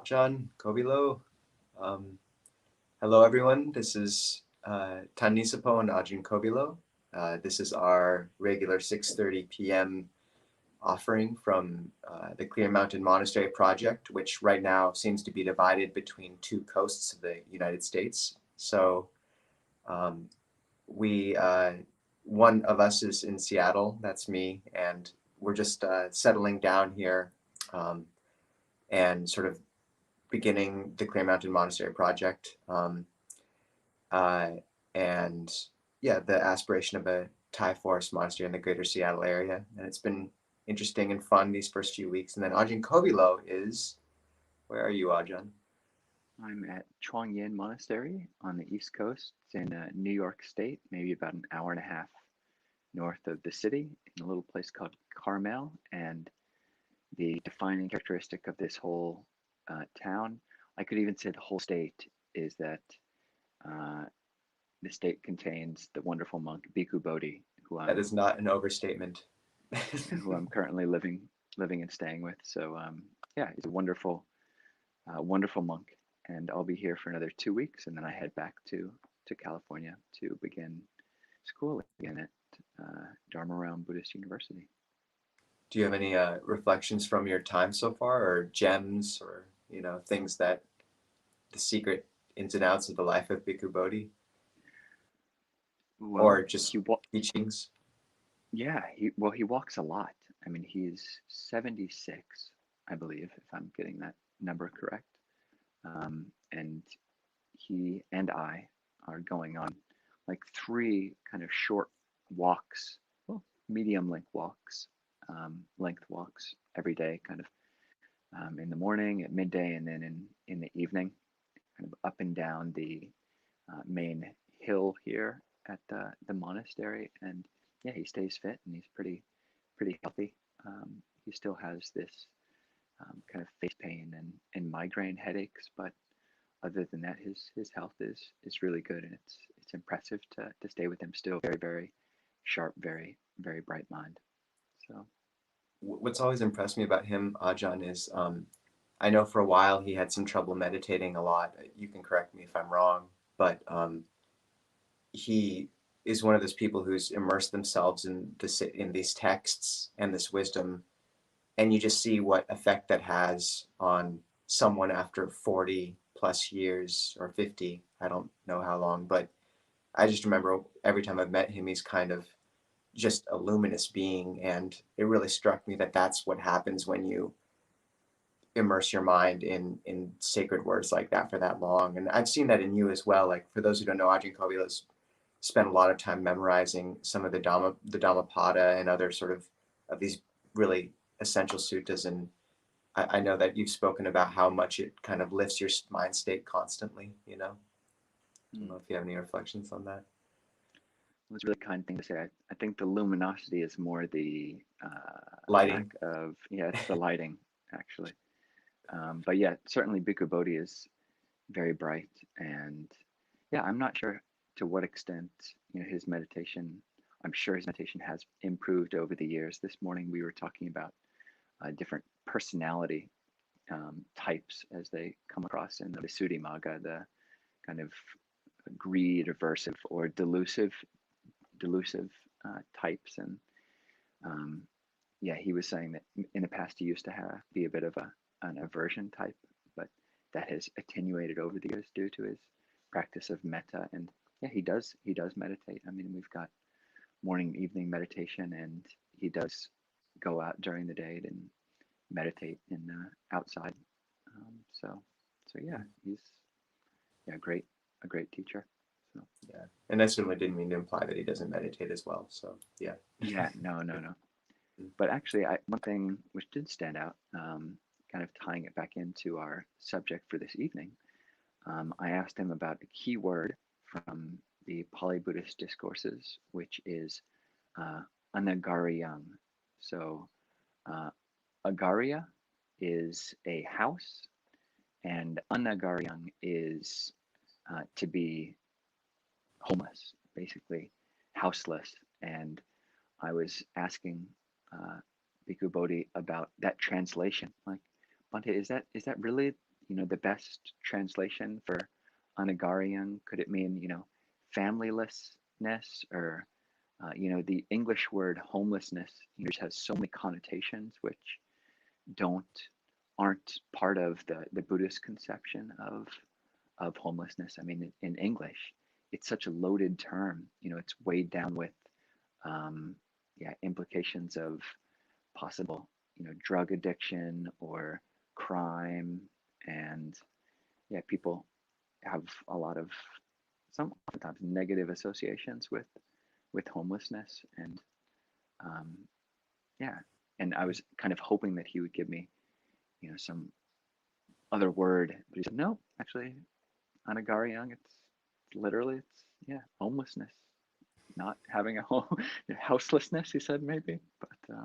Ajahn Kovilo. Um, Hello, everyone. This is Nisabho and Ajahn Kovilo. This is our regular 6:30 p.m. offering from the Clear Mountain Monastery Project, which right now seems to be divided between two coasts of the United States. So um, we, one of us is in Seattle, that's me, and we're just settling down here um, and sort of beginning the Clear Mountain Monastery Project. Uh, and yeah, the aspiration of a Thai forest monastery in the greater Seattle area. And it's been interesting and fun these first few weeks. And then Ajahn Kovilo is, where are you, Ajahn? I'm at Chuang Yin Monastery on the East Coast. It's in New York State, maybe about an hour and a half north of the city, in a little place called Carmel. And the defining characteristic of this whole town, I could even say the whole state, is that uh, the state contains the wonderful monk Bhikkhu Bodhi, That is not an overstatement. who I'm currently living and staying with. So yeah, he's a wonderful monk, and I'll be here for another 2 weeks, and then I head back to California to begin school again at Dharma Realm Buddhist University. Do you have any reflections from your time so far, or gems, or things that the secret ins and outs of the life of Bhikkhu Bodhi, or Well, just teachings? yeah, he walks a lot. I mean, he's 76, I believe, if I'm getting that number correct. And he and I are going on like three kind of short walks, well, medium length walks every day, kind of in the morning, at midday, and then in the evening, kind of up and down the main hill here at the monastery. And yeah, he stays fit and he's pretty healthy. He still has this kind of face pain and migraine headaches, but other than that, his health is really good, and it's impressive to stay with him still. Very sharp, very bright mind. So What's always impressed me about him, Ajahn, is I know for a while he had some trouble meditating a lot. You can correct me if I'm wrong, but he is one of those people who's immersed themselves in these texts and this wisdom, and you just see what effect that has on someone after 40 plus years or 50. I don't know how long, but I just remember every time I've met him, he's kind of just a luminous being, and it really struck me that that's what happens when you immerse your mind in sacred words like that for that long. And I've seen that in you as well. Like, for those who don't know, Ajahn Kovila's spent a lot of time memorizing some of the Dhammapada and other sort of these really essential suttas. And I know that you've spoken about how much it kind of lifts your mind state constantly. I don't mm, know if you have any reflections on that. it was a really kind thing to say. I think the luminosity is more the lack Lighting. of, yeah, it's the lighting actually. But yeah, certainly Bhikkhu Bodhi is very bright, and yeah, I'm not sure to what extent his meditation. I'm sure his meditation has improved over the years. This morning we were talking about different personality types as they come across in the Visuddhimagga, the kind of greed, aversive, or delusive types. And um, yeah, he was saying that in the past he used to be a bit of an aversion type, but that has attenuated over the years due to his practice of metta. And yeah, he does meditate. I mean, we've got morning and evening meditation, and he does go out during the day and meditate in outside. So yeah, he's a great teacher. So Yeah, and I certainly didn't mean to imply that he doesn't meditate as well. So yeah. yeah, no. But actually, one thing which did stand out, kind of tying it back into our subject for this evening, I asked him about a key word from the Pali Buddhist discourses, which is uh, anagariyang. So uh, agarya is a house, and anagaryang is to be homeless, basically houseless. And I was asking uh, Bhikkhu Bodhi about that translation. Like, Bhante, is that really the best translation for Anagaryang? Could it mean, familylessness, or, the English word homelessness, just has so many connotations which don't aren't part of the Buddhist conception of homelessness. I mean, in English, it's such a loaded term. It's weighed down with, um, yeah, implications of possible, drug addiction or crime, and yeah, people have a lot of, some oftentimes negative associations with homelessness, and um, yeah, and I was kind of hoping that he would give me, some other word, but he said no, actually, Anagaryang, it's yeah, homelessness, not having a home, houselessness. He said maybe, but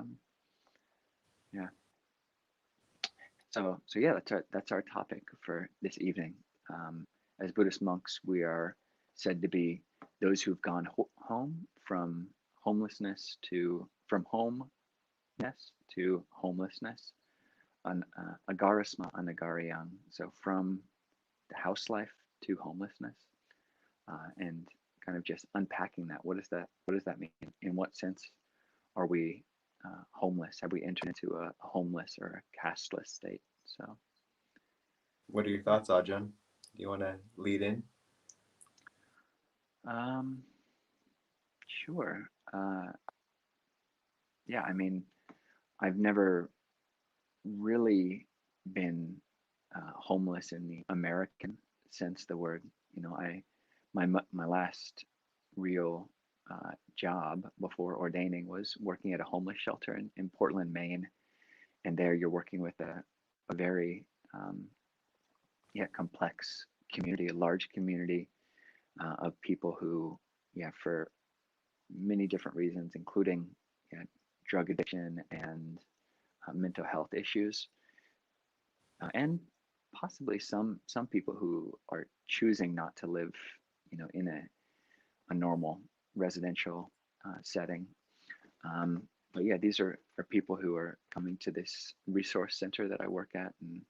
yeah. So yeah, that's our topic for this evening. As Buddhist monks, we are said to be those who've gone home from homelessness to from homeness to homelessness, agarasma anagaryang. So from the house life to homelessness, and kind of just unpacking that. What does that? What does that mean? In what sense are we homeless? Have we entered into a homeless or a casteless state? So What are your yeah. thoughts, Ajahn? Do you want to lead in? Um, sure. Yeah, I mean, I've never really been homeless in the American sense of the word. My last real job before ordaining was working at a homeless shelter in Portland, Maine, and there you're working with a very yeah, complex community, a large community of people who, yeah, for many different reasons, including, yeah, drug addiction and mental health issues, and possibly some people who are choosing not to live, in a normal residential setting. But yeah, these are people who are coming to this resource center that I work at, and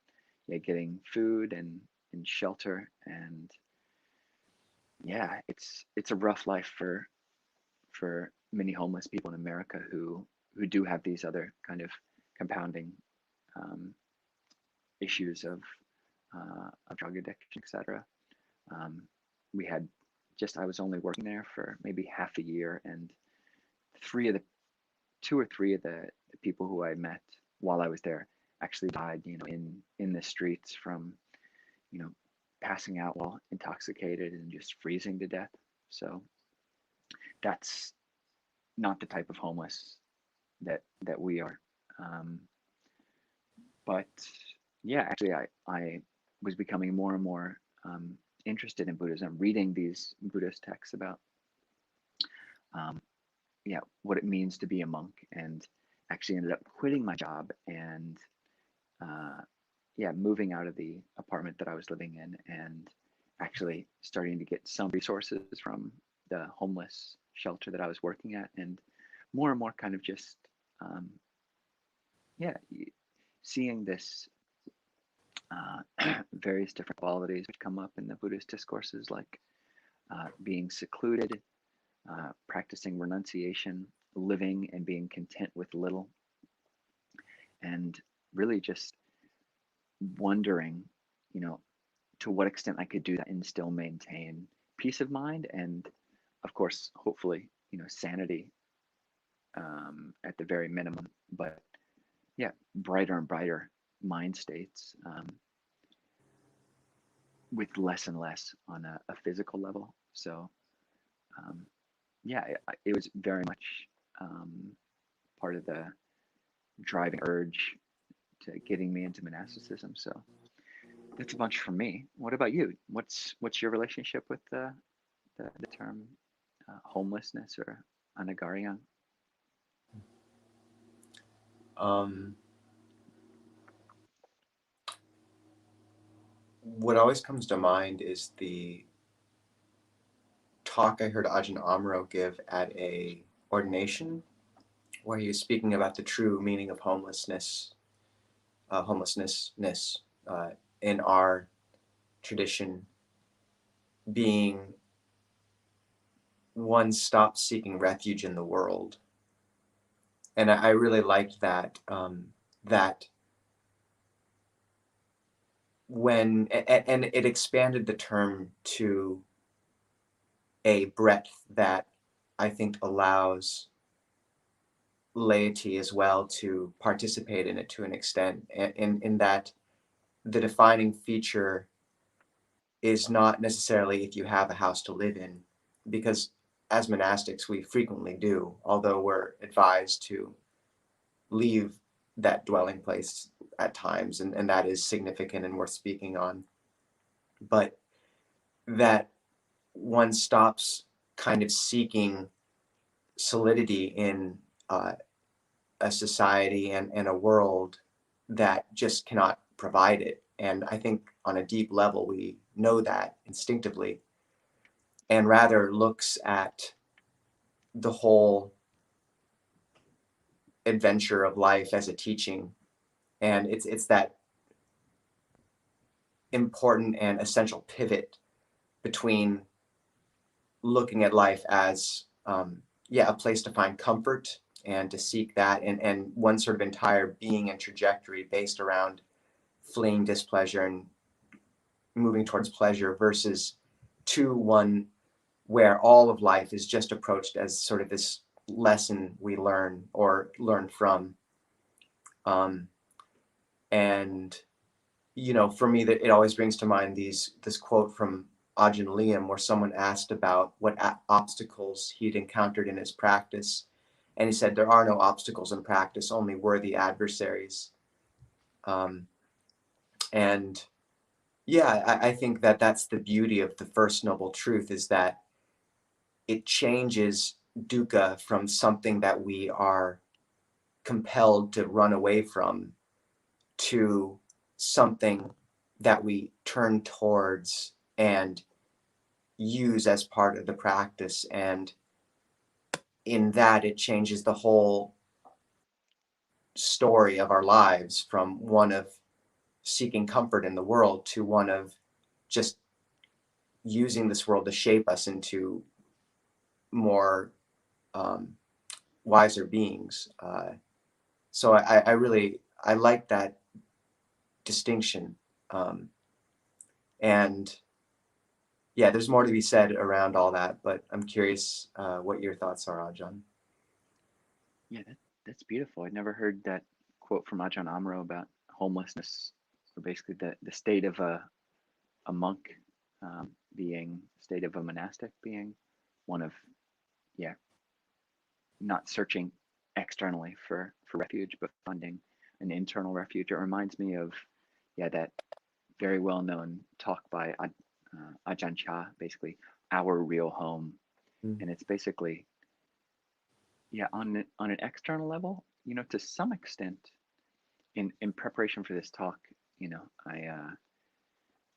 yeah, getting food and shelter, and yeah, it's a rough life for many homeless people in America who do have these other kind of compounding um, issues of drug addiction, etc. Um, we had I was only working there for maybe half a year, and three of the two or three of the people who I met while I was there actually died, in the streets from, you know, passing out while intoxicated and just freezing to death. So that's not the type of homeless that we are. Um, but yeah, actually, I was becoming more and more interested in Buddhism, reading these Buddhist texts about um, yeah, what it means to be a monk, and actually ended up quitting my job and uh, yeah, moving out of the apartment that I was living in, and actually starting to get some resources from the homeless shelter that I was working at, and more kind of just um, yeah, seeing this various different qualities which come up in the Buddhist discourses, like being secluded, practicing renunciation, living and being content with little, and really just wondering, you know, to what extent I could do that and still maintain peace of mind, and of course, hopefully, sanity at the very minimum. But yeah, brighter and brighter mind states, with less and less on a physical level. So um, yeah, it was very much um, part of the driving urge to getting me into monasticism. So that's a bunch from me. What about you? What's your relationship with the term homelessness or anagaryang? Um, what always comes to mind is the talk I heard Ajahn Amaro give at a ordination, where he was speaking about the true meaning of homelessness, homelessness, in our tradition being one stops seeking refuge in the world. And I really liked that, that when, and it expanded the term to a breadth that I think allows laity as well to participate in it to an extent, in that the defining feature is not necessarily if you have a house to live in, because as monastics we frequently do, although we're advised to leave that dwelling place at times, and that is significant and worth speaking on. But that one stops kind of seeking solidity in a society and a world that just cannot provide it. And I think on a deep level, we know that instinctively, and rather looks at the whole adventure of life as a teaching. And it's that important and essential pivot between looking at life as, yeah, a place to find comfort and to seek that, and one sort of entire being and trajectory based around fleeing displeasure and moving towards pleasure, versus to one where all of life is just approached as sort of this lesson we learn or learn from. Um, and for me, that it always brings to mind this quote from Ajahn, where someone asked about what obstacles he'd encountered in his practice, and he said, "There are no obstacles in practice, only worthy adversaries." Um, and yeah, I think that that's the beauty of the First Noble Truth, is that it changes dukkha from something that we are compelled to run away from to something that we turn towards and use as part of the practice. And in that, it changes the whole story of our lives, from one of seeking comfort in the world to one of just using this world to shape us into more wiser beings. So I really I like that distinction, and yeah, there's more to be said around all that, but I'm curious what your thoughts are, Ajahn. Yeah, that's beautiful. I'd never heard that quote from Ajahn Amaro about homelessness, or basically the state of a monk, being state of a monastic being one of, yeah, not searching externally for refuge, but finding an internal refuge. It reminds me of, yeah, that very well known talk by Ajahn Chah, basically our real home. Mm. And it's basically, yeah, on an external level, to some extent, in preparation for this talk, I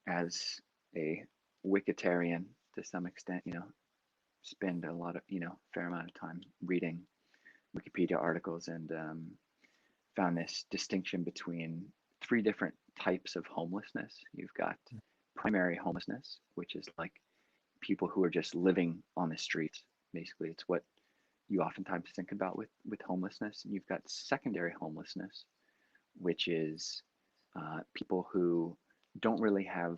as a Wikitarian, to some extent, spend a lot of, fair amount of time reading Wikipedia articles, and found this distinction between three different types of homelessness. You've got primary homelessness, which is like people who are just living on the streets. Basically, it's what you oftentimes think about with homelessness. And you've got secondary homelessness, which is people who don't really have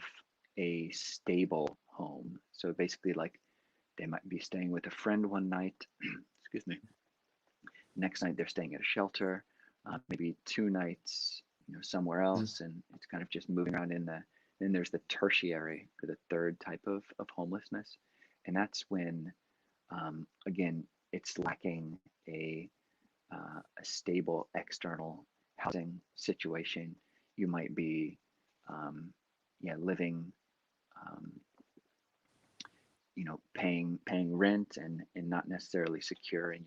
a stable home. So basically, like, they might be staying with a friend one night, excuse me. Next night they're staying at a shelter, maybe two nights, somewhere Mm. else, and it's kind of just moving around in the. Then there's the tertiary, or the third type of homelessness, and that's when, again, it's lacking a stable external housing situation. You might be, yeah, living, um, paying rent, and not necessarily secure in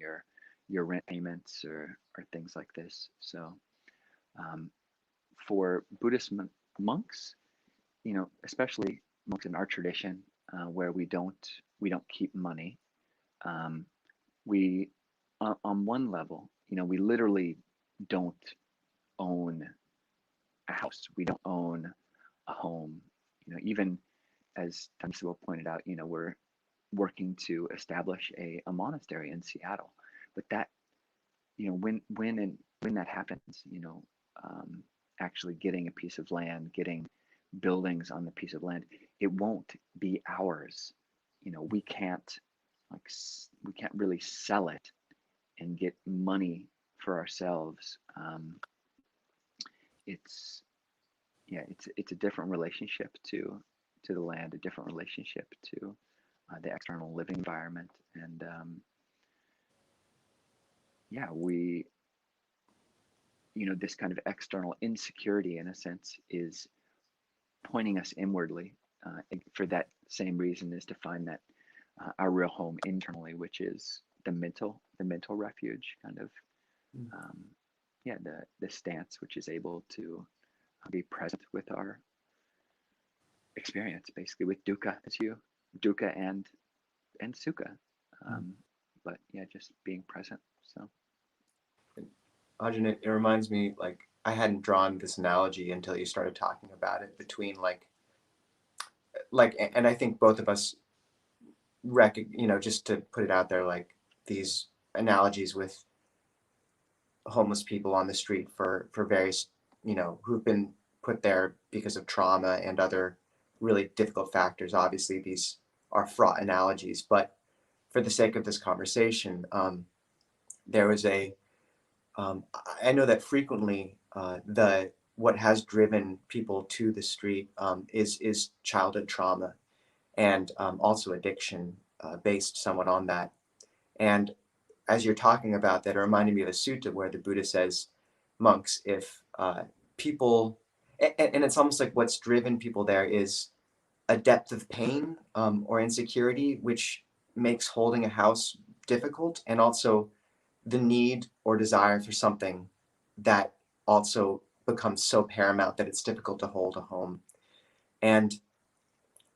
your rent payments, or things like this. So, um, for Buddhist monks, especially monks in our tradition, where we don't keep money, um, we on one level, we literally don't own a house. We don't own a home. Even as Nisabho pointed out, we're working to establish a monastery in Seattle. But that, when that happens, um, actually getting a piece of land, getting buildings on the piece of land, it won't be ours. We can't like we can't really sell it and get money for ourselves. It's it's a different relationship to the land, a different relationship to the external living environment, and we this kind of external insecurity, in a sense, is pointing us inwardly. For that same reason, is to find that our real home internally, which is the mental refuge, kind of um, the stance which is able to be present with our experience, basically with dukkha and sukha. Um, but yeah, just being present. So Ajahn, it reminds me, like, I hadn't drawn this analogy until you started talking about it, between and I think both of us just to put it out there, like, these analogies with homeless people on the street for various, who've been put there because of trauma and other really difficult factors. Obviously, these are fraught analogies, but for the sake of this conversation, there was I know that frequently the what has driven people to the street is childhood trauma, and also addiction, based somewhat on that. And as you're talking about that, it reminded me of a sutta where the Buddha says, monks, if people, and it's almost like what's driven people there is a depth of pain or insecurity, which makes holding a house difficult, and also the need or desire for something that also becomes so paramount that it's difficult to hold a home. And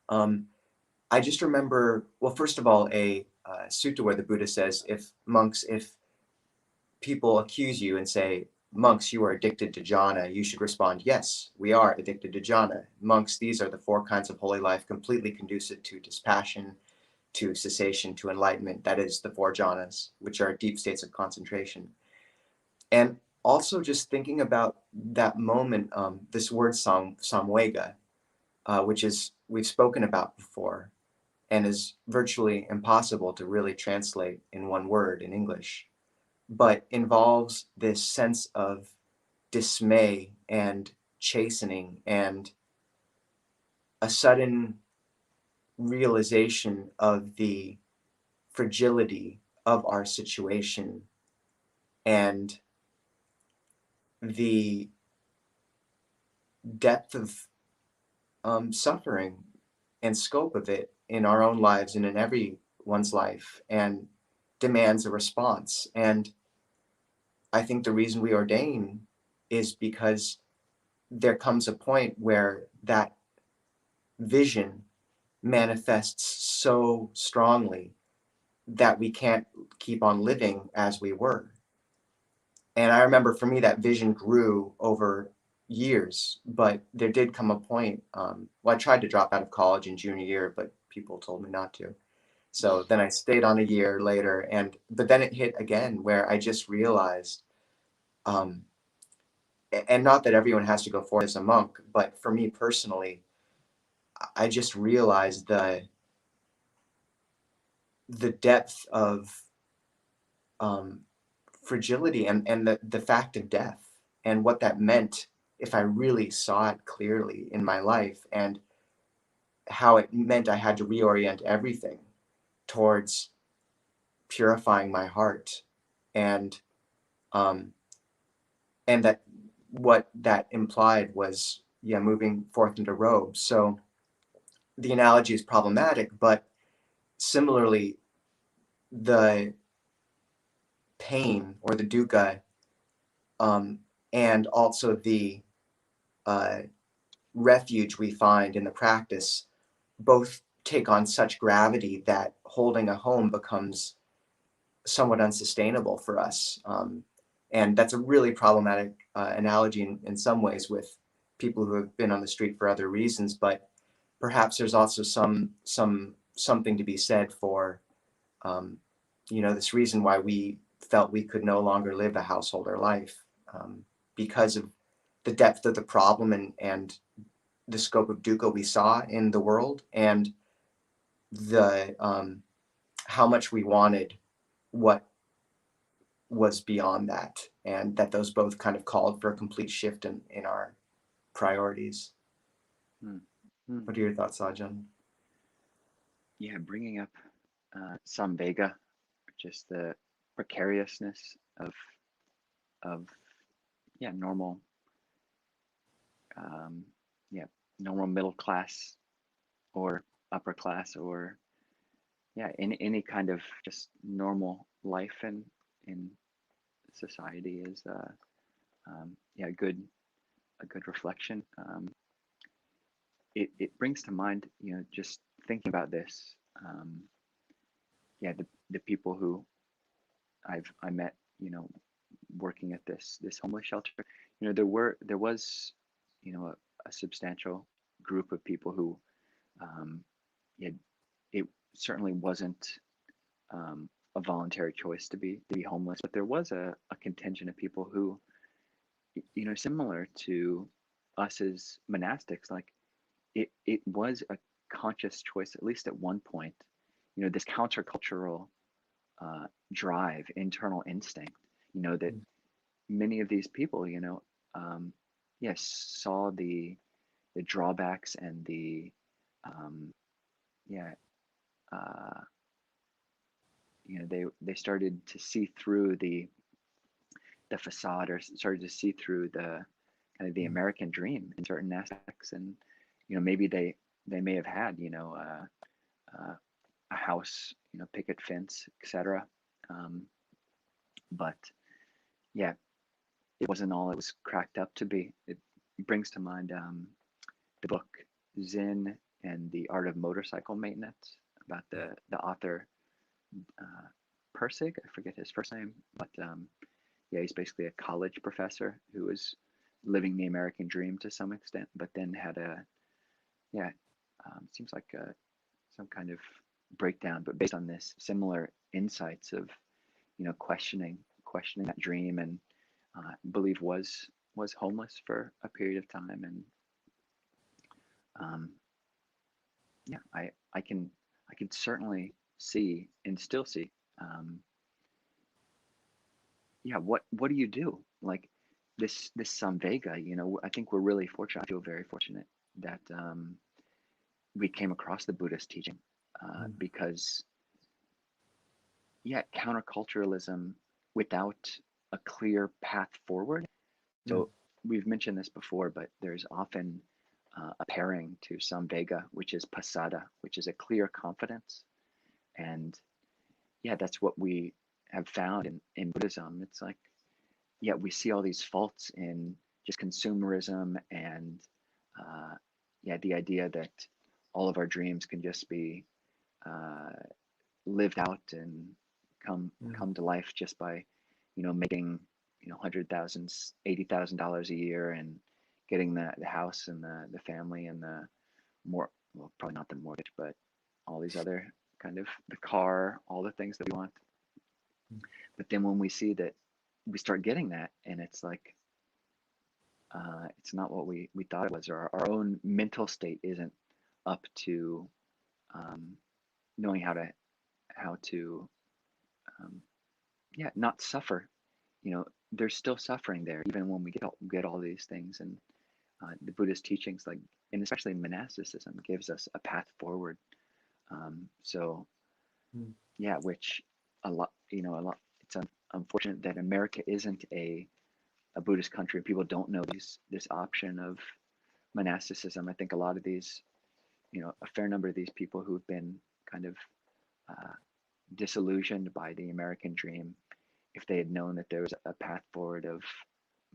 I just remember, well, first of all, a sutta where the Buddha says, if people accuse you and say, monks, you are addicted to jhana, you should respond, yes, we are addicted to jhana. Monks, these are the 4 kinds of holy life completely conducive to dispassion, to cessation, to enlightenment. That is the 4 jhanas, which are deep states of concentration. And also just thinking about that moment, this word samvega, which is we've spoken about before, and is virtually impossible to really translate in one word in English, but involves this sense of dismay and chastening and a sudden realization of the fragility of our situation and the depth of suffering and scope of it in our own lives and in everyone's life, and demands a response. And I think the reason we ordain is because there comes a point where that vision manifests so strongly that we can't keep on living as we were. And I remember for me, that vision grew over years, but there did come a point. Well, I tried to drop out of college in junior year, but people told me not to. So then I stayed on a year later, but then it hit again where I just realized, and not that everyone has to go forth as a monk, but for me personally, I just realized the depth of um, fragility and the fact of death and what that meant if I really saw it clearly in my life, and how it meant I had to reorient everything towards purifying my heart, and um, and that what that implied was, yeah, moving forth into robes. So the analogy is problematic, but similarly, the pain or the dukkha, um, and also the uh, refuge we find in the practice, both take on such gravity that holding a home becomes somewhat unsustainable for us. And that's a really problematic analogy in some ways, with people who have been on the street for other reasons, but perhaps there's also something to be said for this reason why we felt we could no longer live a householder life, because of the depth of the problem and the scope of dukkha we saw in the world, and the how much we wanted what was beyond that, and that those both kind of called for a complete shift in our priorities. Hmm. Hmm. What are your thoughts, Ajahn? Yeah, bringing up samvega, just the precariousness of yeah normal um, yeah normal middle class or upper class, or yeah any kind of just normal life in society is yeah a good reflection. It brings to mind, just thinking about this, yeah, the people who I met, working at this homeless shelter. There was, a substantial group of people who, um, yeah, it certainly wasn't a voluntary choice to be homeless, but there was a contingent of people who, similar to us as monastics, like it was a conscious choice, at least at one point. This countercultural drive, internal instinct, that many of these people, um, yes, saw the drawbacks and the um, yeah, uh, they started to see through the facade, or started to see through the kind of the American dream in certain aspects, and maybe they may have had a house, picket fence, etc. Um, but yeah, it wasn't all it was cracked up to be. It brings to mind the book Zen and the Art of Motorcycle Maintenance, about the author uh, Persig. I forget his first name, but yeah, he's basically a college professor who was living the American dream to some extent, but then had yeah, seems like some kind of breakdown, but based on this similar insights of questioning that dream, and I believe was homeless for a period of time, and um, yeah, I can certainly see and still see, um, yeah, what do you do, like this samvega, I think we're really fortunate. I feel very fortunate that we came across the Buddhist teaching, because yeah, counterculturalism without a clear path forward. So we've mentioned this before, but there's often a pairing to samvega, which is pasada, which is a clear confidence. And yeah, that's what we have found in Buddhism. It's like, yeah, we see all these faults in just consumerism, and yeah, the idea that all of our dreams can just be uh, lived out and come to life just by making $100,000 $80,000 a year, and getting the house and the family and the more, well, probably not the mortgage, but all these other kind of the car, all the things that we want. But then when we see that we start getting that, and it's like it's not what we thought it was, or our own mental state isn't up to um, knowing how to um, yeah, not suffer. There's still suffering there, even when we get all these things. And the Buddhist teachings, like, and especially monasticism, gives us a path forward. So yeah, which a lot. It's unfortunate that America isn't a Buddhist country. People don't know this option of monasticism. I think a lot of these, a fair number of these people who've been kind of uh, disillusioned by the American dream, if they had known that there was a path forward of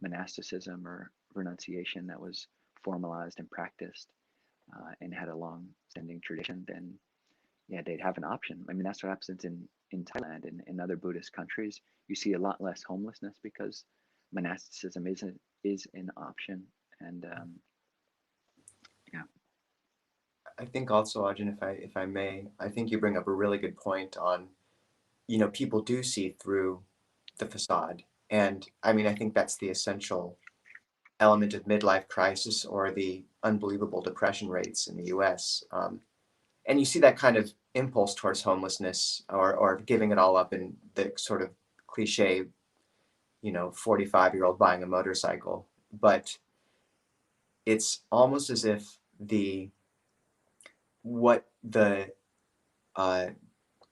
monasticism or renunciation that was formalized and practiced, and had a long-standing tradition, then yeah, they'd have an option. I mean, that's what happens in Thailand and in other Buddhist countries. You see a lot less homelessness because monasticism is an option, and I think also, Ajahn, if I may, I think you bring up a really good point on, people do see through the facade. And I mean, I think that's the essential element of midlife crisis or the unbelievable depression rates in the US. And you see that kind of impulse towards homelessness or giving it all up in the sort of cliche, 45-year-old buying a motorcycle. But it's almost as if what the uh,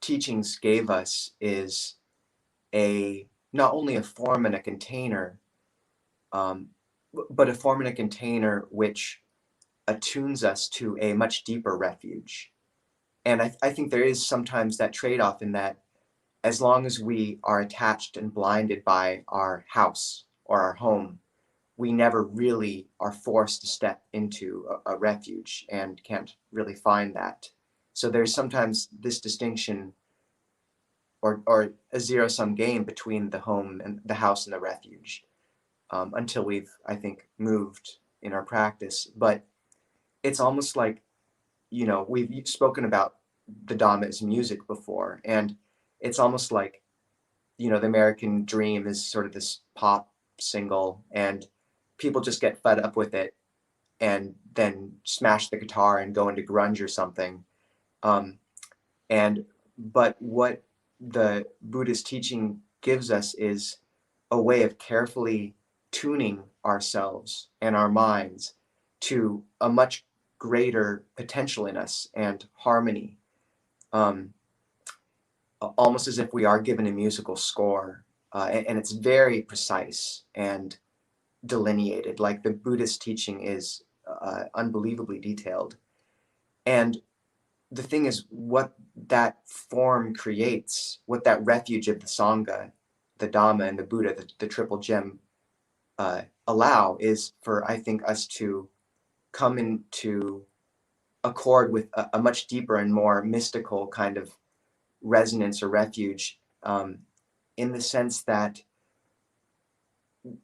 teachings gave us is not only a form and a container, um, but a form and a container which attunes us to a much deeper refuge. And I think there is sometimes that trade-off in that as long as we are attached and blinded by our house or our home, we never really are forced to step into a refuge and can't really find that. So there's sometimes this distinction or a zero-sum game between the home and the house and the refuge, until we've, I think, moved in our practice. But it's almost like, we've spoken about the Dhamma as music before, and it's almost like, the American dream is sort of this pop single, and people just get fed up with it and then smash the guitar and go into grunge or something. Um, and but what the Buddhist teaching gives us is a way of carefully tuning ourselves and our minds to a much greater potential in us and harmony, um, almost as if we are given a musical score, and it's very precise and delineated. Like the Buddhist teaching is unbelievably detailed. And the thing is, what that form creates, what that refuge of the Sangha, the Dhamma, and the Buddha, the triple gem, allow is for, I think, us to come into accord with a much deeper and more mystical kind of resonance or refuge, in the sense that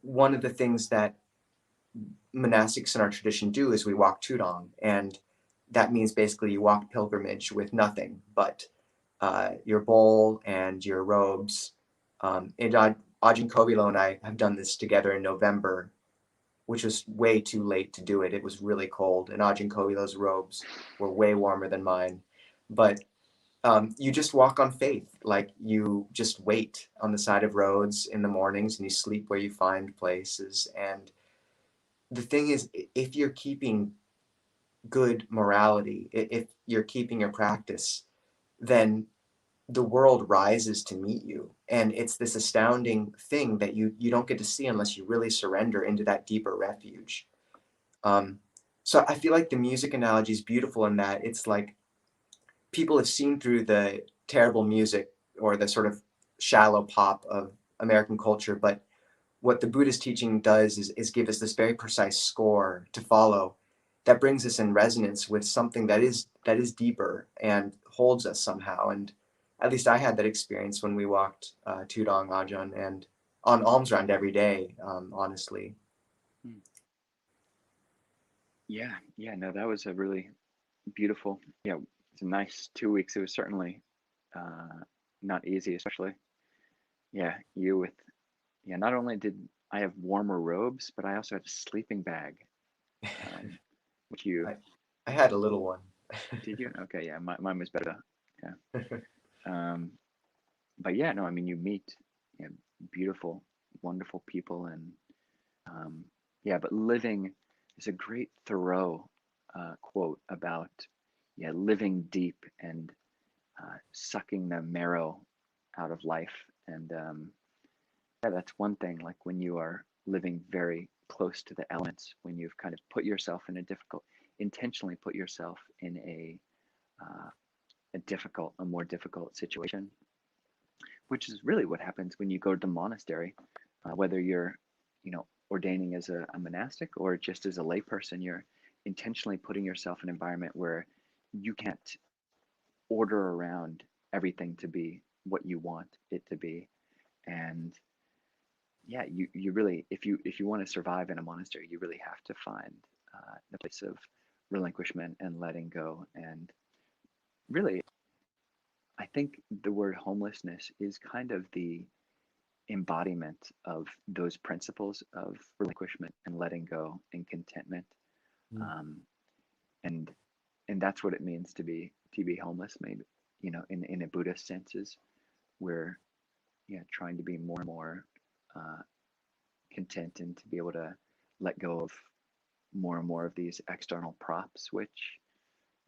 one of the things that monastics in our tradition do is we walk Tudong, and that means basically you walk pilgrimage with nothing but your bowl and your robes. And Ajahn Kovilo and I have done this together in November, which was way too late to do it. It was really cold, and Ajahn Kovilo's robes were way warmer than mine. But you just walk on faith, like you just wait on the side of roads in the mornings, and you sleep where you find places. And the thing is, if you're keeping good morality, if you're keeping your practice, then the world rises to meet you. And it's this astounding thing that you don't get to see unless you really surrender into that deeper refuge. Um, so I feel like the music analogy is beautiful in that it's like people have seen through the terrible music or the sort of shallow pop of American culture, but what the Buddhist teaching does is give us this very precise score to follow that brings us in resonance with something that is deeper and holds us somehow. And at least I had that experience when we walked Tudong Ajahn and on alms round every day, honestly. Hmm. Yeah, no, that was a really beautiful, yeah, it's a nice 2 weeks. It was certainly uh, not easy, especially, yeah, you with, yeah, not only did I have warmer robes, but I also had a sleeping bag, um, which you, I, I had a little one. did you? Okay, yeah, mine was better. Yeah. Um, but yeah, no, I mean, you meet, you know, beautiful, wonderful people, and yeah, but living is a great Thoreau quote about, yeah, living deep and sucking the marrow out of life. And yeah, that's one thing. Like when you are living very close to the elements, when you've kind of put yourself in a difficult, intentionally put yourself in uh, a more difficult situation, which is really what happens when you go to the monastery, whether you're, ordaining as a monastic or just as a layperson. You're intentionally putting yourself in an environment where you can't order around everything to be what you want it to be. And yeah, you really, if you want to survive in a monastery, you really have to find the place of relinquishment and letting go. And really, I think the word homelessness is kind of the embodiment of those principles of relinquishment and letting go and contentment. Mm. Um, and and that's what it means to be homeless, maybe, in a Buddhist senses, where yeah, trying to be more and more uh, content and to be able to let go of more and more of these external props, which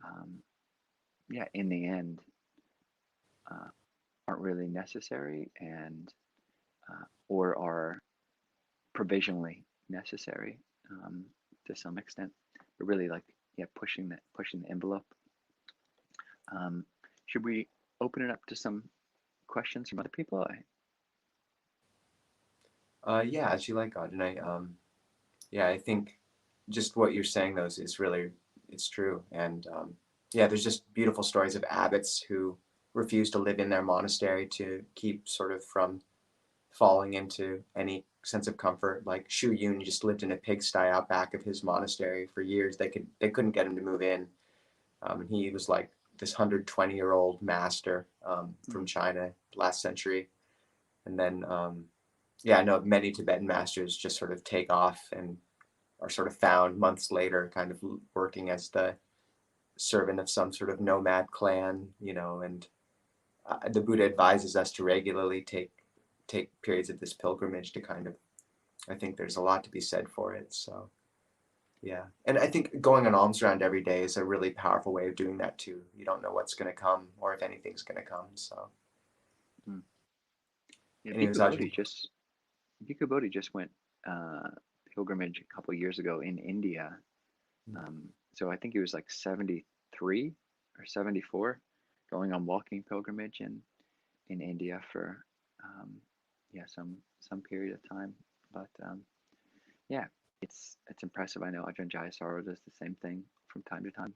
um, yeah, in the end, uh, aren't really necessary and or are provisionally necessary to some extent, but really like yeah, pushing the envelope. Um, should we open it up to some questions from other people? Yeah, as you like, God. And yeah, I think just what you're saying, though, is really, it's true. And yeah, there's just beautiful stories of abbots who refuse to live in their monastery to keep sort of from falling into any sense of comfort. Like Shu Yun just lived in a pigsty out back of his monastery for years. They couldn't get him to move in. And he was like this 120-year-old master from Mm, China last century. And then yeah, I know many Tibetan masters just sort of take off and are sort of found months later, kind of working as the servant of some sort of nomad clan, and the Buddha advises us to regularly take periods of this pilgrimage to kind of, I think there's a lot to be said for it. So yeah, and I think going on alms round every day is a really powerful way of doing that too. You don't know what's going to come or if anything's going to come. So mm. Yeah, anyways, Ajahn. Bhikkhu Bodhi just went uh, pilgrimage a couple years ago in India. So I think he was like 73 or 74, going on walking pilgrimage in India for um, yeah, some period of time. But yeah, it's impressive. I know Ajahn Jayasaro does the same thing from time to time.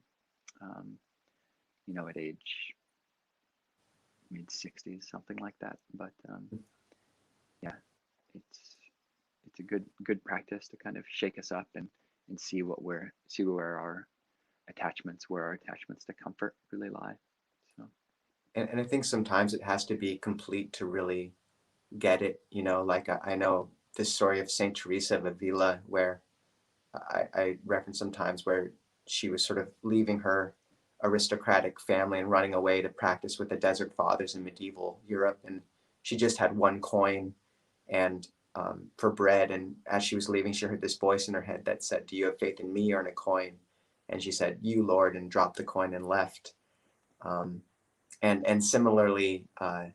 Um, at age mid 60s, something like that. But yeah, it's it's a good practice to kind of shake us up and see where our attachments to comfort really lie. So And I think sometimes it has to be complete to really get it. Like I know this story of Saint Teresa of Avila, where I reference sometimes where she was sort of leaving her aristocratic family and running away to practice with the Desert Fathers in medieval Europe, and she just had one coin and for bread. And as she was leaving, she heard this voice in her head that said, "Do you have faith in me or in a coin?" And she said, "You, Lord," and dropped the coin and left. Um, and similarly, I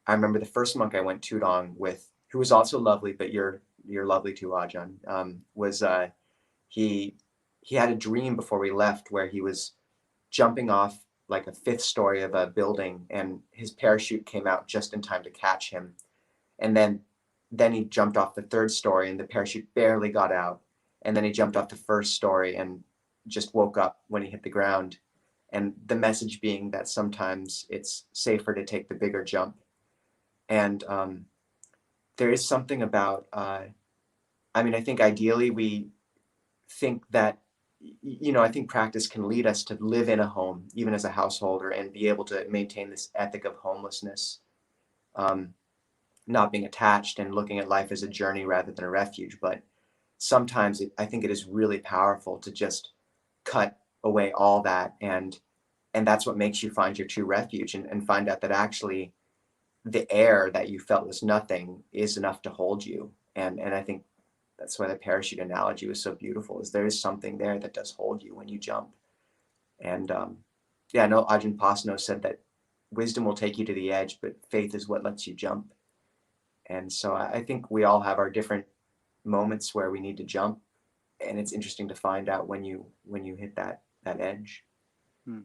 remember the first monk I went tudong with, who was also lovely, but you're lovely too, Ajahn. Was he he had a dream before we left where he was jumping off like a fifth story of a building, and his parachute came out just in time to catch him. And then he jumped off the third story, and the parachute barely got out. And then he jumped off the first story and just woke up when he hit the ground. And the message being that sometimes it's safer to take the bigger jump. And there is something about, I mean, I think ideally we think that, I think practice can lead us to live in a home, even as a householder, and be able to maintain this ethic of homelessness, um, not being attached and looking at life as a journey rather than a refuge. But sometimes I think it is really powerful to just cut away all that, and that's what makes you find your true refuge, and find out that actually the air that you felt was nothing is enough to hold you. And I think that's why the parachute analogy was so beautiful, is there is something there that does hold you when you jump. And yeah, I know Ajahn Pasno said that wisdom will take you to the edge, but faith is what lets you jump. And so I think we all have our different moments where we need to jump, and it's interesting to find out when you hit that edge. hmm.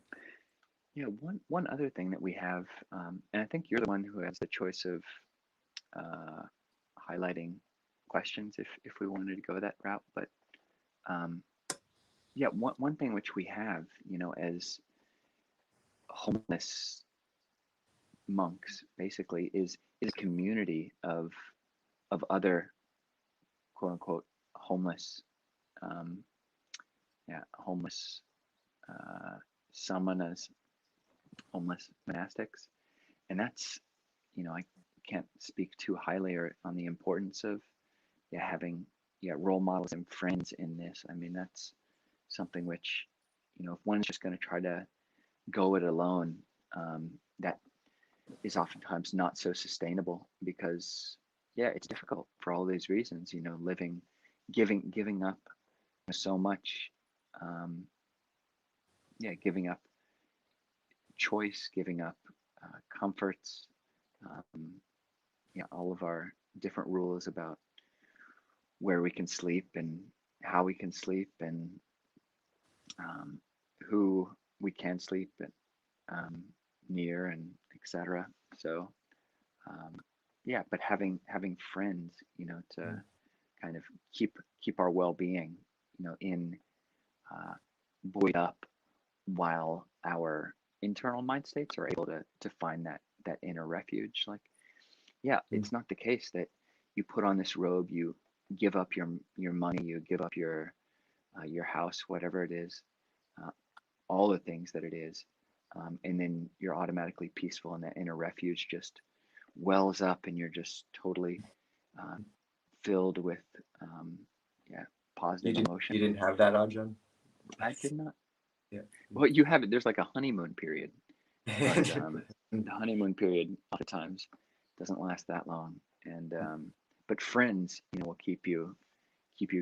Yeah, one other thing that we have, and I think you're the one who has the choice of uh, highlighting questions if we wanted to go that route. But um, yeah, one thing which we have, as homeless monks, basically, is a community of other quote unquote homeless, um, yeah, homeless samanas, homeless monastics, and that's, I can't speak too highly on the importance of, having, role models and friends in this. I mean, that's something which, if one's just going to try to go it alone, that is oftentimes not so sustainable because, it's difficult for all these reasons, living, giving up so much, um, giving up choice, giving up comforts, um, all of our different rules about where we can sleep and how we can sleep and um, who we can sleep um, near and etc. So but having friends, to Mm. kind of keep our well-being, in buoyed up while our internal mind states are able to find that inner refuge. Like, Mm. it's not the case that you put on this robe, you give up your money, you give up your house, whatever it is, uh, all the things that it is, and then you're automatically peaceful, and that inner refuge just wells up, and you're just totally uh, filled with um, yeah You positive didn't you emotion. didn't have that, Ajahn? I did not. Yeah. Well, you have it. There's like a honeymoon period, but Mm. the honeymoon period oftentimes doesn't last that long. And but friends, will keep you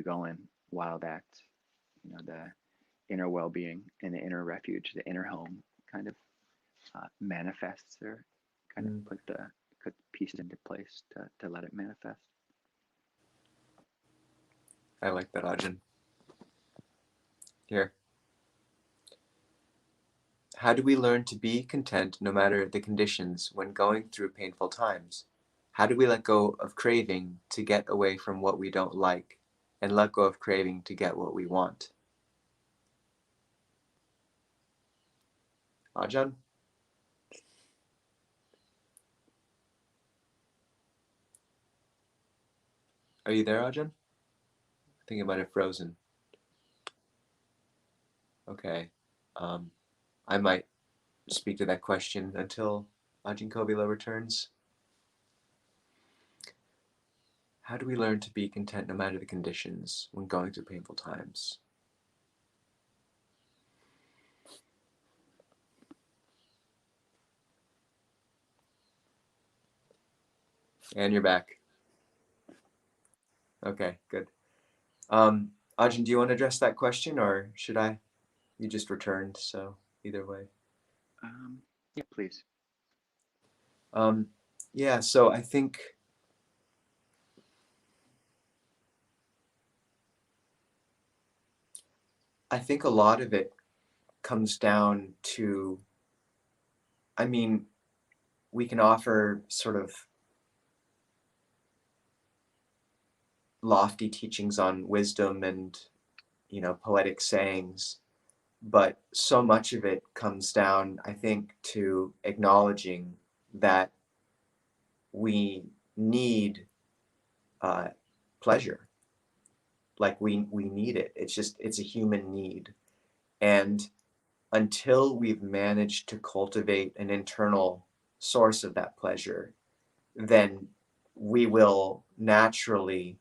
going while that, the inner well-being and the inner refuge, the inner home, kind of manifests, or kind of Mm. put pieces into place to let it manifest. I like that, Ajahn. Here. How do we learn to be content no matter the conditions when going through painful times? How do we let go of craving to get away from what we don't like and let go of craving to get what we want? Ajahn, are you there, Ajahn? I think it might have frozen. Okay. Um, I might speak to that question until Ajahn Kovilo returns. How do we learn to be content no matter the conditions when going through painful times? And you're back. Okay, good. Ajahn, do you want to address that question or should I? You just returned, so either way. Yeah, please. Um, yeah, so I think a lot of it comes down to, I mean, we can offer sort of lofty teachings on wisdom and, poetic sayings, but so much of it comes down, I think, to acknowledging that we need uh, pleasure. Like we need it. It's a human need. And until we've managed to cultivate an internal source of that pleasure, then we will naturally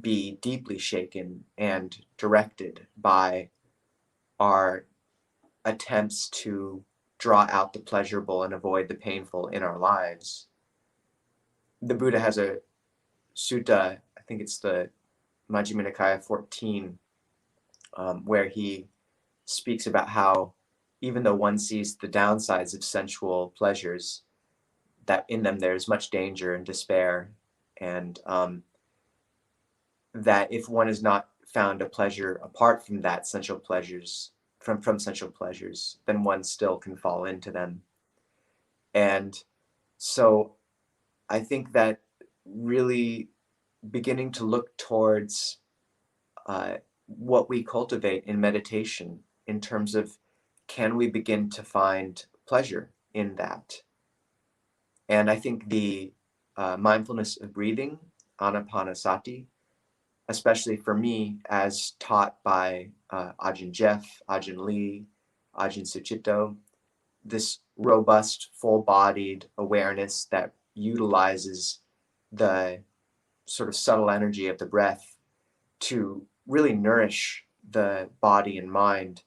be deeply shaken and directed by our attempts to draw out the pleasurable and avoid the painful in our lives. The Buddha has a sutta, I think it's the Majjhima Nikaya 14, where he speaks about how even though one sees the downsides of sensual pleasures, that in them there's much danger and despair, and that if one has not found a pleasure apart from that sensual pleasures, from sensual pleasures, then one still can fall into them. And so I think that really beginning to look towards what we cultivate in meditation in terms of, can we begin to find pleasure in that? And I think the mindfulness of breathing, anapanasati, especially for me, as taught by Ajahn Jeff, Ajahn Lee, Ajahn Suchito, this robust, full-bodied awareness that utilizes the sort of subtle energy of the breath to really nourish the body and mind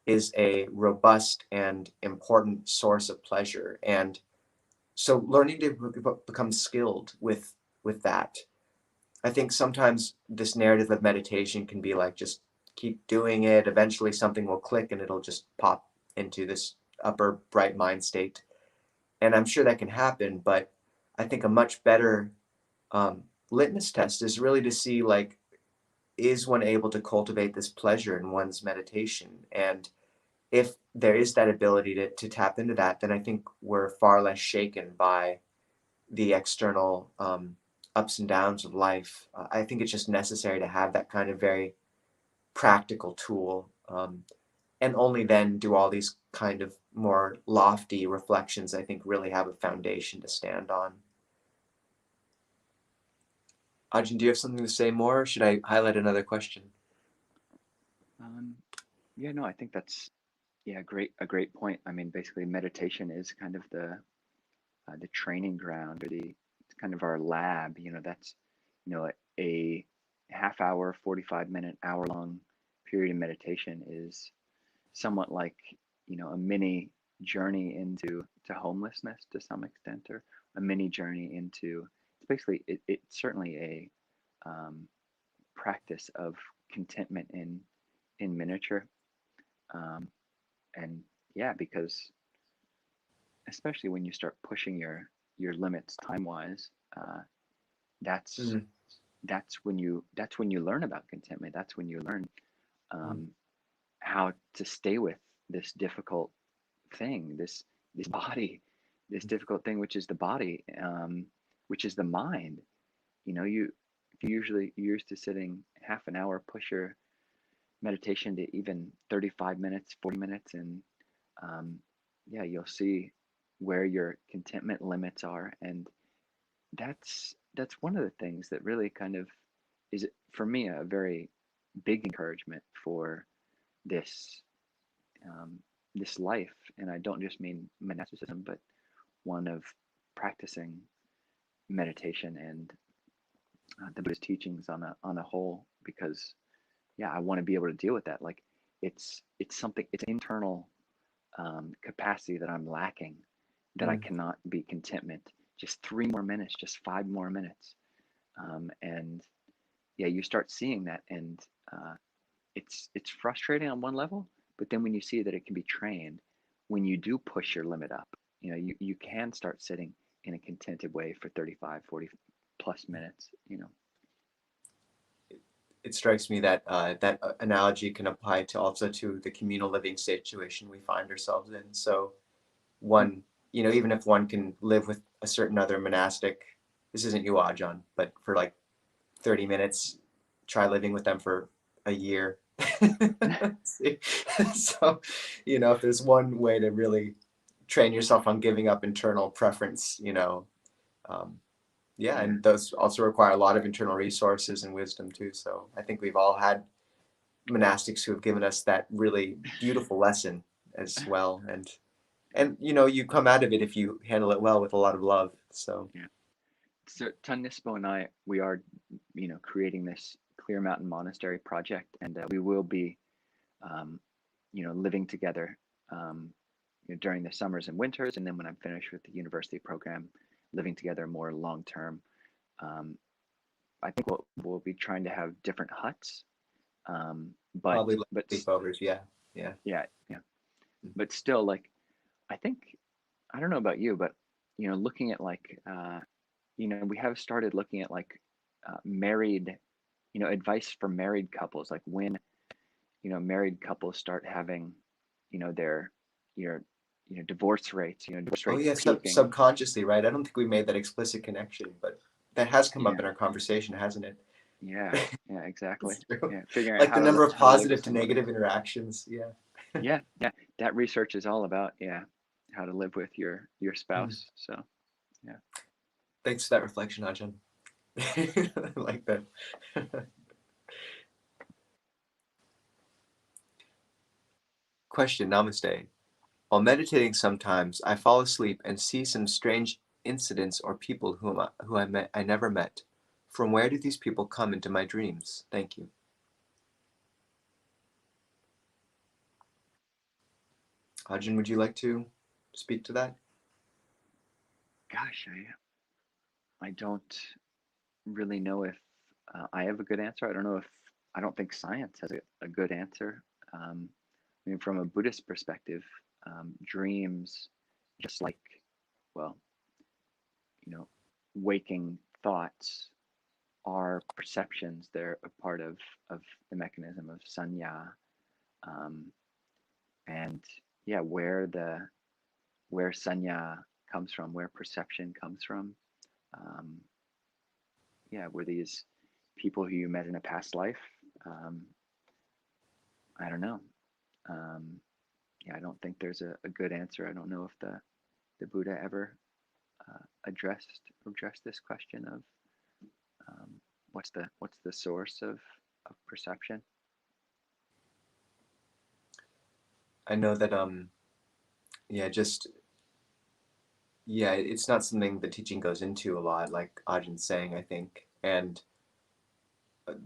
is a robust and important source of pleasure. And so learning to become skilled with that. I think sometimes this narrative of meditation can be like, just keep doing it. Eventually something will click and it'll just pop into this upper bright mind state. And I'm sure that can happen, but I think a much better litmus test is really to see, like, is one able to cultivate this pleasure in one's meditation? And if there is that ability to tap into that, then I think we're far less shaken by the external ups and downs of life. I think it's just necessary to have that kind of very practical tool. And only then do all these kind of more lofty reflections, I think, really have a foundation to stand on. Ajahn, do you have something to say more, or should I highlight another question? Yeah, no, I think that's a great point. I mean, basically, meditation is kind of the training ground, or it's kind of our lab. That's a half hour, 45-minute, hour long period of meditation is somewhat like a mini journey into homelessness to some extent, or a mini journey into it's basically it's certainly a practice of contentment in miniature. um, and yeah, because especially when you start pushing your limits time wise, that's Mm, that's when you learn about contentment. That's when you learn mm, um, how to stay with this difficult thing, this body, this difficult thing, which is the body, which is the mind. If you usually you're used to sitting half an hour, push your meditation to even 35 minutes, 40 minutes, and um, yeah, you'll see where your contentment limits are. And that's one of the things that really kind of is, for me, a very big encouragement for this um, this life. And I don't just mean monasticism, but one of practicing meditation and the Buddhist teachings on a whole. Because yeah, I want to be able to deal with that. Like it's something, it's internal capacity that I'm lacking, that I mm. cannot be contentment. Just 3 more minutes, just 5 more minutes, and yeah, you start seeing that, and uh, it's frustrating on one level. But then when you see that it can be trained, when you do push your limit up, you can start sitting in a contented way for 35, 40 plus minutes. It strikes me that that analogy can apply to also to the communal living situation we find ourselves in. So Hmm. one, even if one can live with a certain other monastic, this isn't you, Ajahn, but for like 30 minutes, try living with them for a year. See? So, if there's one way to really train yourself on giving up internal preference, um, yeah, Yeah. and those also require a lot of internal resources and wisdom too. So I think we've all had monastics who have given us that really beautiful lesson as well. And you come out of it if you handle it well with a lot of love. So Yeah. So Tanisbo and I, we are, creating this Clear Mountain Monastery project, and we will be, um, living together, um, during the summers and winters, and then when I'm finished with the university program, living together more long term. Um, I think we'll be trying to have different huts, but probably like but sleepovers. Yeah, yeah. yeah, yeah, but still, like, I think, I don't know about you, but looking at, like, we have started looking at, like, married, advice for married couples, like when married couples start having their your divorce Oh rates yeah, peaking. subconsciously, right? I don't think we made that explicit connection, but that has come up Yeah, in our conversation, hasn't it? yeah, yeah, exactly. It's true. Yeah, figuring out Like how the to number of how to live with positive to somebody. negative interactions. Yeah. Yeah, yeah, that research is all about, how to live with your Mm. spouse. So Thanks for that reflection, Ajahn. I like that. Question, namaste. While meditating sometimes, I fall asleep and see some strange incidents or people I never met. From where do these people come into my dreams? Thank you. Ajahn, would you like to speak to that? Gosh, I don't really know if I have a good answer. I don't think science has a good answer. I mean, from a Buddhist perspective, dreams, just like, well, you know, waking thoughts are perceptions. They're a part of the mechanism of sanya. Um, and yeah, where sanya comes from, where perception comes from. Um, yeah, were these people who you met in a past life? Um, I don't know. Um, yeah, I don't think there's a good answer. I don't know if the Buddha ever addressed this question of um, what's the source of perception. I know that yeah, just yeah, it's not something the teaching goes into a lot, like Ajahn saying, I think. And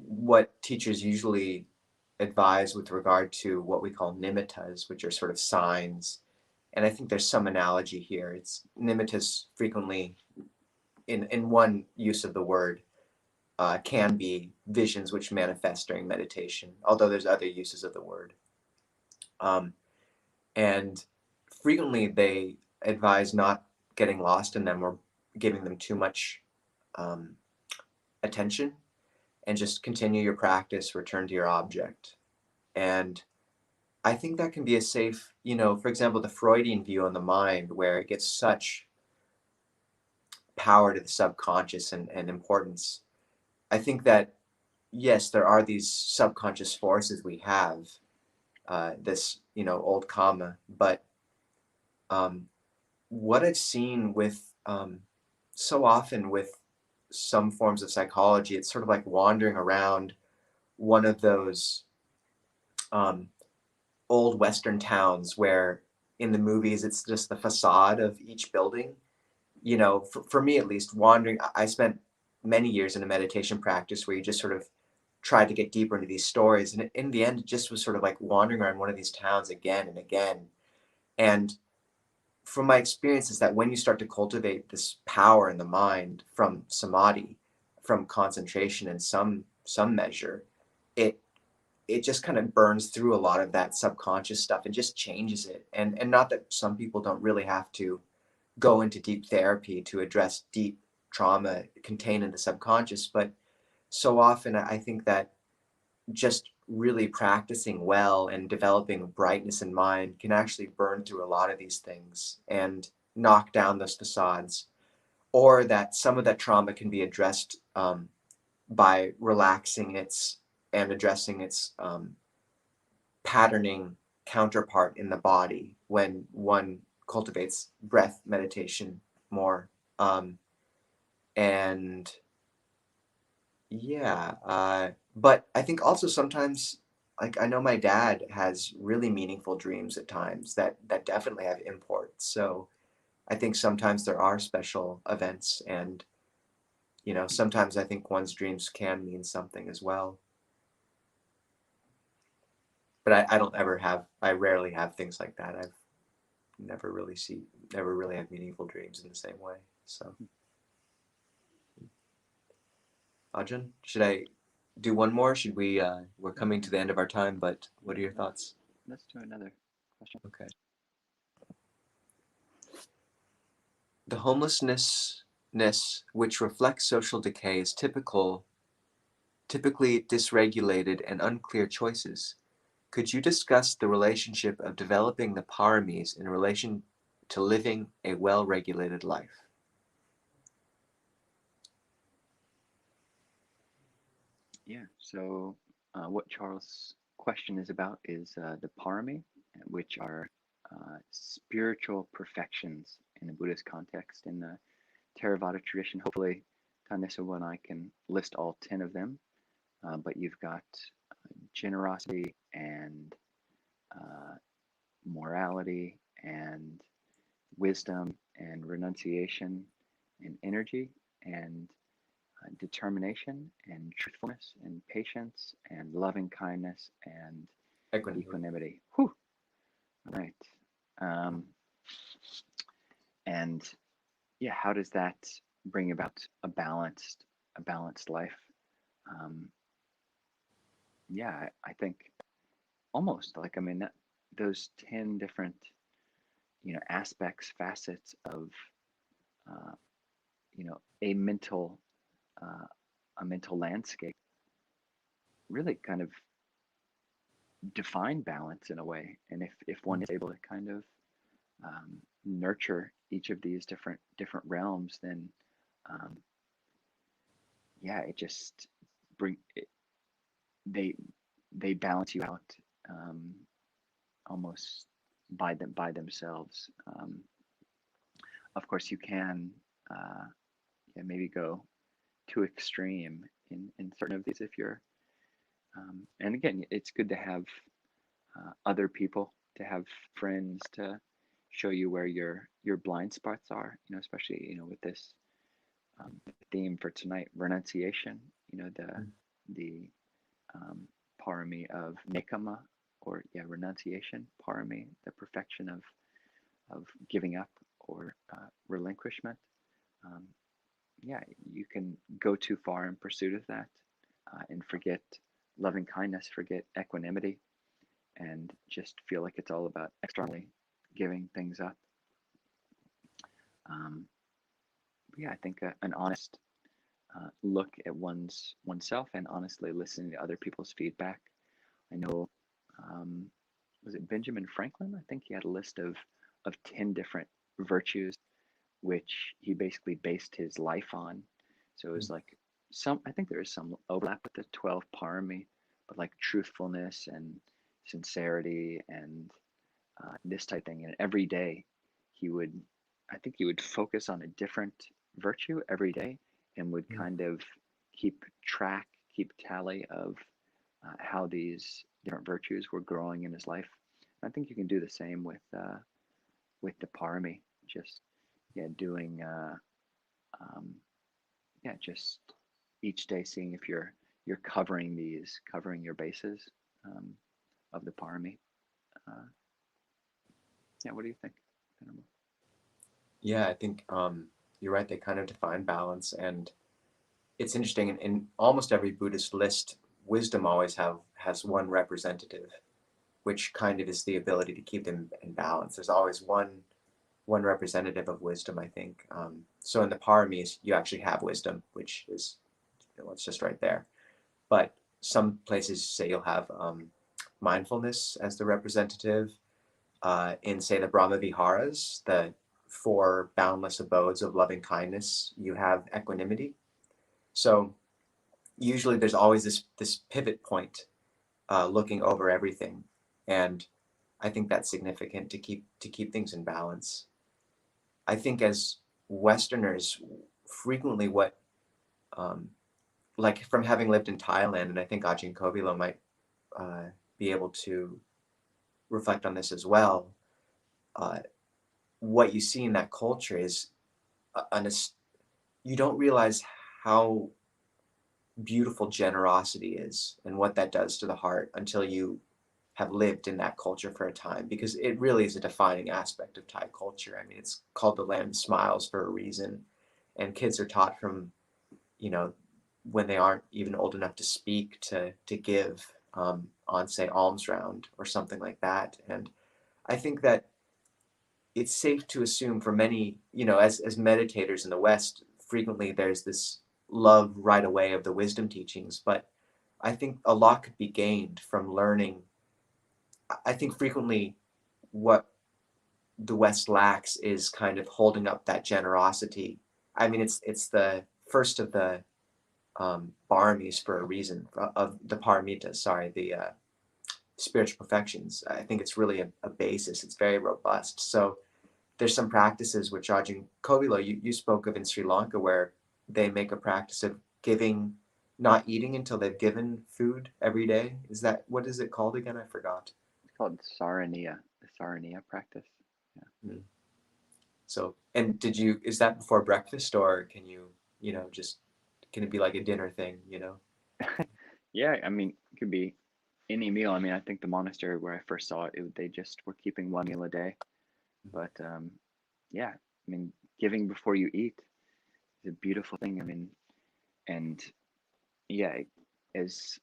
what teachers usually advise with regard to what we call nimittas, which are sort of signs. And I think there's some analogy here. It's nimittas frequently, in one use of the word, can be visions which manifest during meditation, although there's other uses of the word. Um, and frequently they advise not getting lost in them or giving them too much um, attention, and just continue your practice, return to your object. And I think that can be a safe, for example, the Freudian view on the mind, where it gets such power to the subconscious and importance. I think that, yes, there are these subconscious forces we have, this, old karma, but um, what I've seen with so often with some forms of psychology, it's sort of like wandering around one of those um, old Western towns where in the movies it's just the facade of each building. For me at least, wandering, I spent many years in a meditation practice where you just sort of tried to get deeper into these stories. And in the end, it just was sort of like wandering around one of these towns again and again. And from my experience is that when you start to cultivate this power in the mind from samadhi, from concentration in some measure, it it just kind of burns through a lot of that subconscious stuff and just changes it. And not that some people don't really have to go into deep therapy to address deep trauma contained in the subconscious, but so often I think that just really practicing well and developing brightness in mind can actually burn through a lot of these things and knock down those facades, or that some of that trauma can be addressed by relaxing its and addressing its patterning counterpart in the body when one cultivates breath meditation more. And yeah, but I think also sometimes, like I know my dad has really meaningful dreams at times that definitely have import. So I think sometimes there are special events, and sometimes I think one's dreams can mean something as well. But I don't ever have, I rarely have things like that. I've never really have meaningful dreams in the same way. So, Ajahn, should I do one more? Should we? We're coming to the end of our time, but what are your thoughts? Let's do another question. Okay. The homelessness which reflects social decay is typically dysregulated and unclear choices. Could you discuss the relationship of developing the paramis in relation to living a well-regulated life? Yeah. So what Charles' question is about is the parami, which are spiritual perfections in the Buddhist context in the Theravada tradition. Hopefully, Tanisova and I can list all 10 of them. But you've got generosity and uh, morality and wisdom and renunciation and energy and determination and truthfulness and patience and loving kindness and Equanimity. equanimity. Whew. Right. Um, and yeah, how does that bring about a balanced life? Um, yeah, I think almost like, I mean, those 10 different, aspects, facets of, uh, a uh, mental landscape really kind of define balance in a way. And if one is able to kind of nurture each of these different realms, then um, yeah, it just bring it, they they balance you out, um, almost by themselves. Of course, you can yeah, maybe go too extreme in certain of these if you're. And again, it's good to have other people, to have friends to show you where your blind spots are. Especially with this theme for tonight, renunciation. The parami of nekama, or yeah, renunciation, parami, the perfection of giving up or relinquishment. Um, yeah, you can go too far in pursuit of that, and forget loving kindness, forget equanimity, and just feel like it's all about externally giving things up. Um, yeah, I think an honest look at oneself and honestly listening to other people's feedback. I know, um, was it Benjamin Franklin? I think he had a list of 10 different virtues which he basically based his life on. So it was like I think there is some overlap with the 12 parami, but like truthfulness and sincerity and this type thing. And every day he would, I think he would focus on a different virtue every day and would kind of keep track, keep tally of how these different virtues were growing in his life. I think you can do the same with the parami. Just yeah, doing um, yeah, just each day seeing if you're covering your bases um, of the parami. Uh, yeah, what do you think? I don't know. Yeah, I think you're right. They kind of define balance, and it's interesting. In almost every Buddhist list, wisdom always has one representative, which kind of is the ability to keep them in balance. There's always one representative of wisdom, I think. So in the paramis, you actually have wisdom, which is, it's just right there. But some places say you'll have mindfulness as the representative. In, say, the Brahma Viharas, the four boundless abodes of loving kindness, you have equanimity. So usually there's always this pivot point looking over everything, and I think that's significant to keep things in balance. I think as Westerners, frequently what um, like from having lived in Thailand, and I think Ajahn Kovilo might uh, be able to reflect on this as well. Uh, what you see in that culture is an, you don't realize how beautiful generosity is and what that does to the heart until you have lived in that culture for a time, because it really is a defining aspect of Thai culture. I mean, it's called the land of smiles for a reason, and kids are taught from, you know, when they aren't even old enough to speak to give on, say, alms round or something like that. And I think that it's safe to assume for many, as meditators in the West, frequently there's this love right away of the wisdom teachings, but I think a lot could be gained from learning. I think frequently what the West lacks is kind of holding up that generosity. I mean, it's the first of the paramis for a reason, of the paramitas, sorry, the spiritual perfections. I think it's really a basis. It's very robust. So there's some practices which Ajahn Kovilo, you spoke of in Sri Lanka, where they make a practice of giving, not eating until they've given food every day. Is that, what is it called again? I forgot. called Saraniya, the Saraniya practice. Mm. So, and is that before breakfast, or can just, can it be like a dinner thing, Yeah. Yeah, I mean, it could be any meal. I mean, I think the monastery where I first saw it, they just were keeping one meal a day. But yeah, I mean, giving before you eat is a beautiful thing. I mean, and yeah, as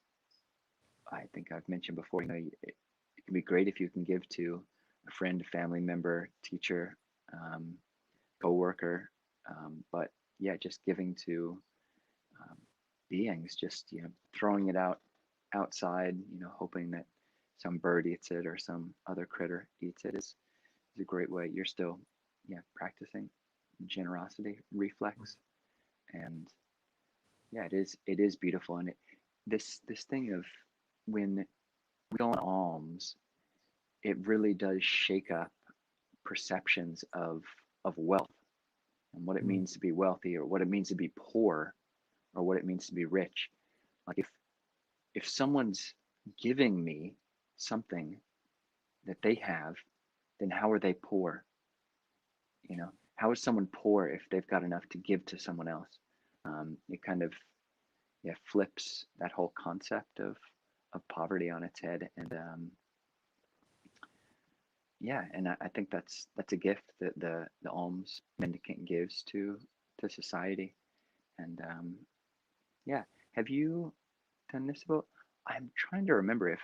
I think I've mentioned before, it can be great if you can give to a friend, family member, teacher, um, coworker, but yeah, just giving to um, beings, just throwing it out outside, hoping that some bird eats it or some other critter eats it is a great way. You're still, yeah, practicing generosity, reflex, and yeah, it is beautiful. And this thing of when we go on alms, it really does shake up perceptions of wealth and what it Mm. means to be wealthy or what it means to be poor or what it means to be rich. Like if someone's giving me something that they have, then how are they poor? How is someone poor if they've got enough to give to someone else? It kind of, yeah, flips that whole concept of poverty on its head, and yeah, and I think that's a gift that the alms mendicant gives to society, and yeah, have you done this about? I'm trying to remember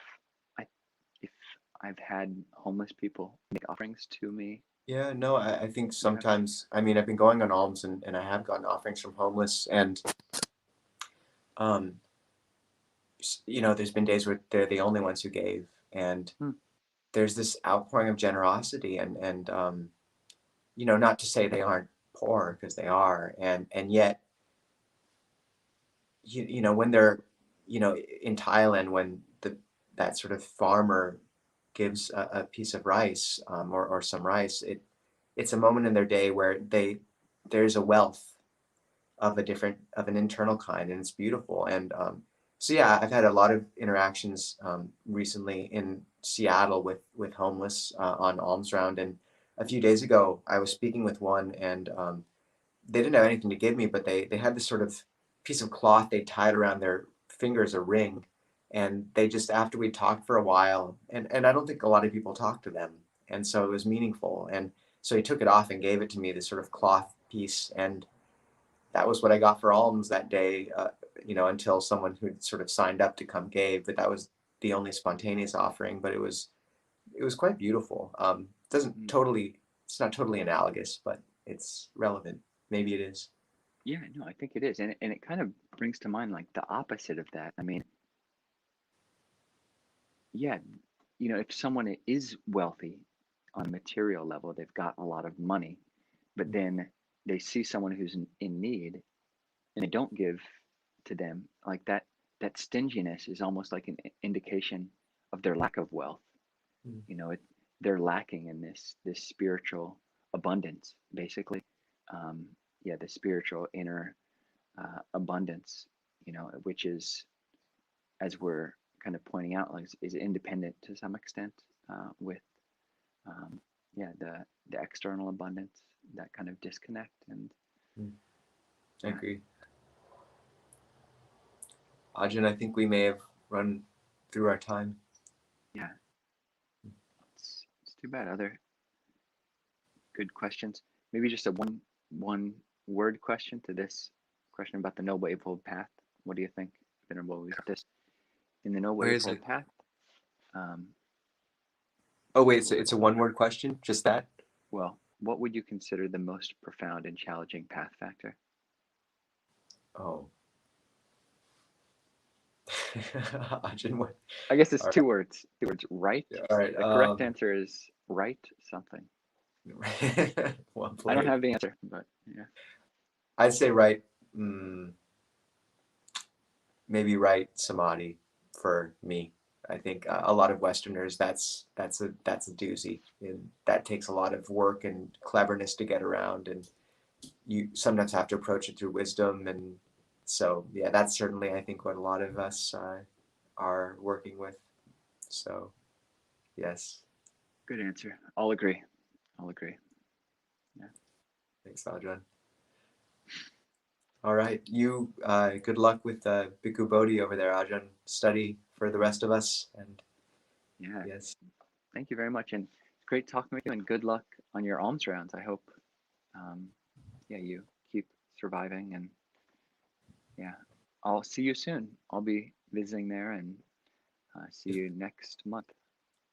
I if I've had homeless people make offerings to me. Yeah, no, I think You have? sometimes, I mean, I've been going on alms, and I have gotten offerings from homeless, and um, there's been days where they're the only ones who gave, and Hmm. there's this outpouring of generosity, and not to say they aren't poor, because they are, and yet, when they're, in Thailand, when that sort of farmer gives a piece of rice, or some rice, it's a moment in their day where there's a wealth of an internal kind, and it's beautiful. And so yeah, I've had a lot of interactions recently in Seattle with homeless, on alms round. And a few days ago I was speaking with one, and they didn't have anything to give me, but they had this sort of piece of cloth they tied around their fingers, a ring. And they just, after we talked for a while, and I don't think a lot of people talk to them, and so it was meaningful. And so he took it off and gave it to me, this sort of cloth piece, and that was what I got for alms that day, until someone who'd sort of signed up to come gave. But that was the only spontaneous offering. But it was quite beautiful. Hmm. It's not totally analogous, but it's relevant. Maybe it is. Yeah, no, I think it is, and it kind of brings to mind like the opposite of that. I mean, yeah, if someone is wealthy on a material level, they've got a lot of money, but then they see someone who's in need and they don't give to them, like that stinginess is almost like an indication of their lack of wealth. Mm. You know, they're lacking in this spiritual abundance, basically. Um, yeah, the spiritual inner abundance, which is, as we're kind of pointing out, like, is independent to some extent with um, yeah, the external abundance, that kind of disconnect, and Mm. I yeah, agree. Ajahn, I think we may have run through our time. yeah, it's too bad. Other good questions. Maybe just a one word question to this question about the Noble Eightfold Path. What do you think, Venerable? We've got this in the Noble Where is Eightfold it? Path. Um, Oh wait, it's a one-word question. Just that. well, what would you consider the most profound and challenging path factor? Oh. Ajahn, what? I guess it's All two words. Two words. Right. right. All right. The correct answer is right something. Well I don't played. have the answer, but yeah. I'd say right. Mm, maybe right samadhi for me. I think a lot of Westerners, that's a doozy, and that takes a lot of work and cleverness to get around, and you sometimes have to approach it through wisdom. And so yeah, that's certainly, I think, what a lot of us are working with. So Yes. Good answer. I'll agree. I'll agree. Yeah. Thanks, Ajahn. All right. You, good luck with Bhikkhu Bodhi over there, Ajahn. Study for the rest of us. And Yeah. yes, Thank you very much. And it's great talking with you, and good luck on your alms rounds. I hope, um, yeah, you keep surviving. And yeah, I'll see you soon. I'll be visiting there, and see if, you next month.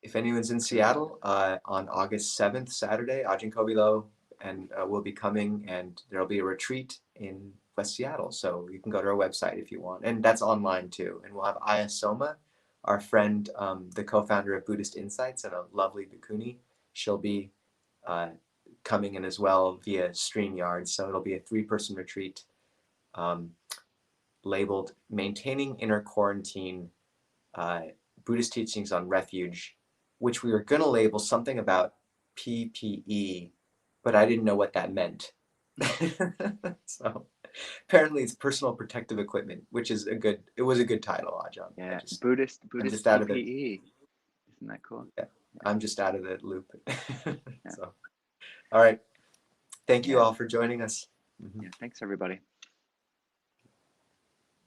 if anyone's in Soon. Seattle on August 7th, Saturday, Ajahn Kovilo and will be coming, and there'll be a retreat in West Seattle. So you can go to our website if you want. And that's online too. And we'll have Aya Soma, our friend, the co-founder of Buddhist Insights and a lovely bhikkhuni. She'll be uh, coming in as well via StreamYard. So it'll be a 3-person retreat um, labeled Maintaining Inner Quarantine, uh, Buddhist Teachings on Refuge, which we were going to label something about PPE, but I didn't know what that meant. So apparently it's personal protective equipment, which is it was a good title, Ajahn. Yeah, I'm Buddhist just out of the, PPE. Isn't that cool? yeah, Yeah. I'm just out of the loop. Yeah. So, all right. Thank you Yeah. all for joining us. Mhm. Yeah. Thanks, everybody.